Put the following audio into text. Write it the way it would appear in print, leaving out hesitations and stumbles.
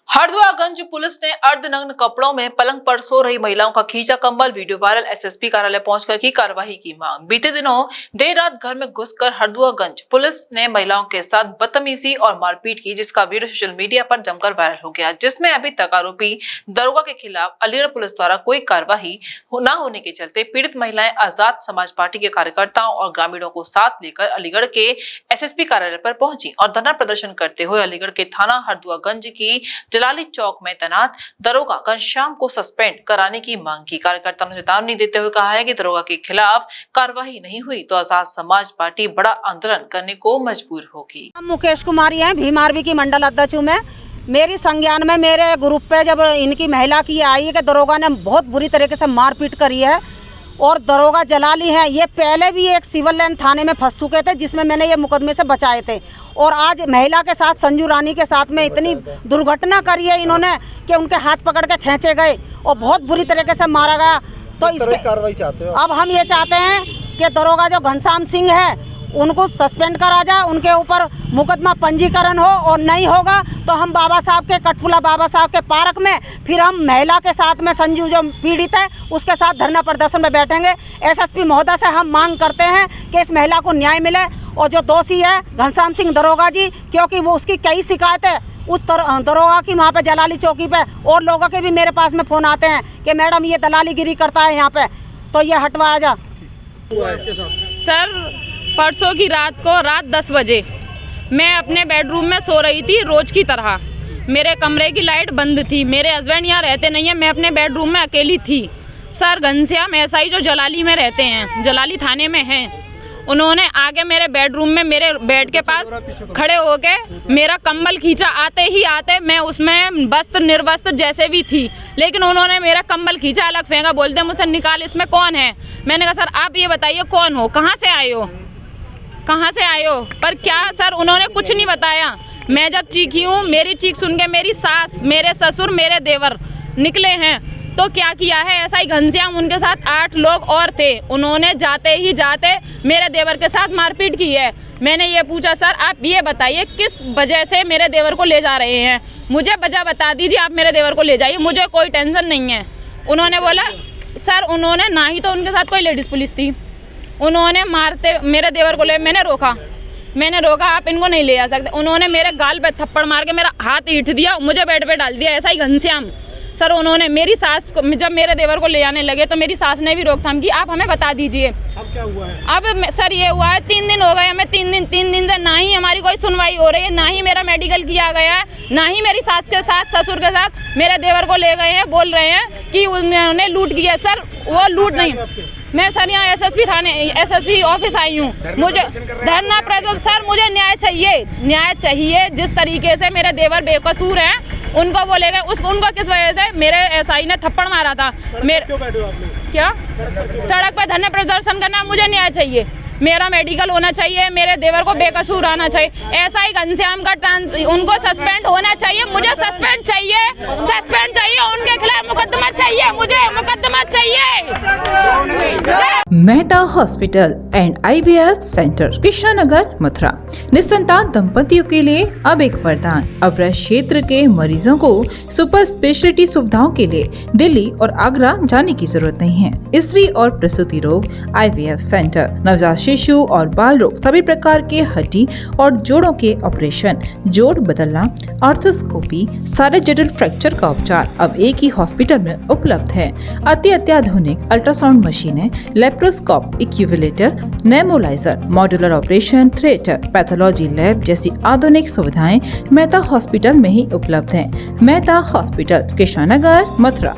Harduaganj police ने अर्धनग्न कपड़ों में पलंग पर सो रही महिलाओं का खींचा कंबल, वीडियो वायरल। एसएसपी कार्यालय पहुंचकर की कार्रवाई की मांग। बीते दिनों देर रात घर में घुसकर हरदुआगंज पुलिस ने महिलाओं के साथ बदतमीजी और मारपीट की, जिसका वीडियो सोशल मीडिया पर जमकर वायरल हो गया, जिसमें अभी तक आरोपी दरोगा के खिलाफ अलीगढ़ पुलिस द्वारा कोई कार्रवाई न होने के चलते पीड़ित महिलाएं आजाद समाज पार्टी के कार्यकर्ताओं और ग्रामीणों को साथ लेकर अलीगढ़ के एसएसपी कार्यालय पर पहुंची और धरना प्रदर्शन करते हुए अलीगढ़ के थाना हरदुआगंज की जलाली चौक में तैनात दरोगा घनश्याम को सस्पेंड कराने की मांग की। कार्यकर्ताओं ने चेतावनी देते हुए कहा है कि दरोगा के खिलाफ कार्रवाई नहीं हुई तो आजाद समाज पार्टी बड़ा आंदोलन करने को मजबूर होगी। मुकेश कुमारी है, भीम आर्मी की मंडल अध्यक्ष हूँ मैं। मेरी संज्ञान में मेरे ग्रुप पे जब इनकी महिला की आई है कि दरोगा ने बहुत बुरी तरीके से मारपीट करी है और दरोगा जलाली है। ये पहले भी एक सिविल लाइन थाने में फंस चुके थे, जिसमें मैंने ये मुकदमे से बचाए थे। और आज महिला के साथ, संजू रानी के साथ में इतनी दुर्घटना करी है इन्होंने कि उनके हाथ पकड़ के खींचे गए और बहुत बुरी तरीके से मारा गया। तो इसके कार्रवाई चाहते हो? अब हम ये चाहते हैं कि दरोगा जो घनश्याम सिंह है उनको सस्पेंड करा जाए, उनके ऊपर मुकदमा पंजीकरण हो, और नहीं होगा तो हम बाबा साहब के कठपुला बाबा साहब के पार्क में फिर हम महिला के साथ में, संजू जो पीड़ित है उसके साथ धरना प्रदर्शन में बैठेंगे। एसएसपी महोदय से हम मांग करते हैं कि इस महिला को न्याय मिले और जो दोषी है घनश्याम सिंह दरोगा जी, क्योंकि वो उसकी कई शिकायतें उस दरोगा की वहाँ पे जलाली चौकी पे, और लोगों के भी मेरे पास में फ़ोन आते हैं कि मैडम ये दलालीगिरी करता है यहाँ पे, तो ये हटवाया जा। सर परसों की रात को रात 10 बजे मैं अपने बेडरूम में सो रही थी रोज की तरह। मेरे कमरे की लाइट बंद थी, मेरे हस्बैंड यहाँ रहते नहीं हैं, मैं अपने बेडरूम में अकेली थी। सर घनश्याम एसआई जो जलाली में रहते हैं, जलाली थाने में हैं, उन्होंने आगे मेरे बेडरूम में मेरे बेड के पास खड़े होके मेरा कंबल खींचा। आते ही आते मैं उसमें वस्त्र निर्वस्त्र जैसे भी थी, लेकिन उन्होंने मेरा कंबल खींचा, अलग फेंका, बोलते मुझसे निकाल इसमें कौन है। मैंने कहा सर आप ये बताइए कौन हो, कहाँ से आए हो, कहाँ से आए हो। पर क्या सर उन्होंने कुछ नहीं बताया। मैं जब चीखी हूँ, मेरी चीख सुन के मेरी सास, मेरे ससुर, मेरे देवर निकले हैं। तो क्या किया है एसआई घनश्याम, उनके साथ 8 लोग और थे, उन्होंने जाते ही जाते मेरे देवर के साथ मारपीट की है। मैंने ये पूछा सर आप ये बताइए किस वजह से मेरे देवर को ले जा रहे हैं, मुझे वजह बता दीजिए, आप मेरे देवर को ले जाइए, मुझे कोई टेंशन नहीं है। उन्होंने बोला सर उन्होंने ना ही तो उनके साथ कोई लेडीज़ पुलिस थी, उन्होंने मारते मेरे देवर को ले, मैंने रोका आप इनको नहीं ले जा सकते। उन्होंने मेरे गाल पे थप्पड़ मार के मेरा हाथ ईंट दिया, मुझे बेड पे डाल दिया। ऐसा ही घनश्याम सर उन्होंने मेरी सास को, जब मेरे देवर को ले जाने लगे तो मेरी सास ने भी रोकथाम की, आप हमें बता दीजिए अब क्या हुआ है। अब सर ये हुआ है 3 दिन हो गए हमें, 3 दिन से ना ही हमारी कोई सुनवाई हो रही है, ना ही मेरा मेडिकल किया गया है, ना ही मेरी सास के साथ ससुर के साथ मेरे देवर को ले गए हैं। बोल रहे हैं कि उन्होंने लूट किया। सर वो लूट नहीं, मैं सर यहाँ एसएसपी ऑफिस आई हूँ, मुझे धरना प्रदर्शन, सर मुझे न्याय चाहिए। जिस तरीके से मेरे देवर बेकसूर हैं उनको वो ले गए, उनको किस वजह से मेरे एसआई ने थप्पड़ मारा था। क्या सड़क पर धरना प्रदर्शन करना, मुझे न्याय चाहिए, मेरा मेडिकल होना चाहिए, मेरे देवर को बेकसूर आना चाहिए। एसआई घनश्याम का उनको सस्पेंड होना चाहिए, मुझे सस्पेंड चाहिए, उनके खिलाफ मुकदमा चाहिए, मुझे मुकदमा चाहिए। Mehta hospital and IVF centre, Krishnanagar, Mathura. निसंतान दंपतियों के लिए अब एक वरदान। अब क्षेत्र के मरीजों को सुपर स्पेशलिटी सुविधाओं के लिए दिल्ली और आगरा जाने की जरूरत नहीं है। स्त्री और प्रसूति रोग IVF सेंटर, नवजात शिशु और बाल रोग, सभी प्रकार के हड्डी और जोड़ों के ऑपरेशन, जोड़ बदलना, आर्थोस्कोपी, सारे जटिल फ्रैक्चर का उपचार अब एक ही हॉस्पिटल में उपलब्ध है। अत्याधुनिक अल्ट्रासाउंड मशीनें, लेप्रोस्कोप, इक्यूविलेटर, नेमोलाइजर, modular operation theatre, pathology lab जैसी आधुनिक सुविधाएं मेहता हॉस्पिटल में ही उपलब्ध हैं। मेहता हॉस्पिटल, कृष्णानगर, मथुरा।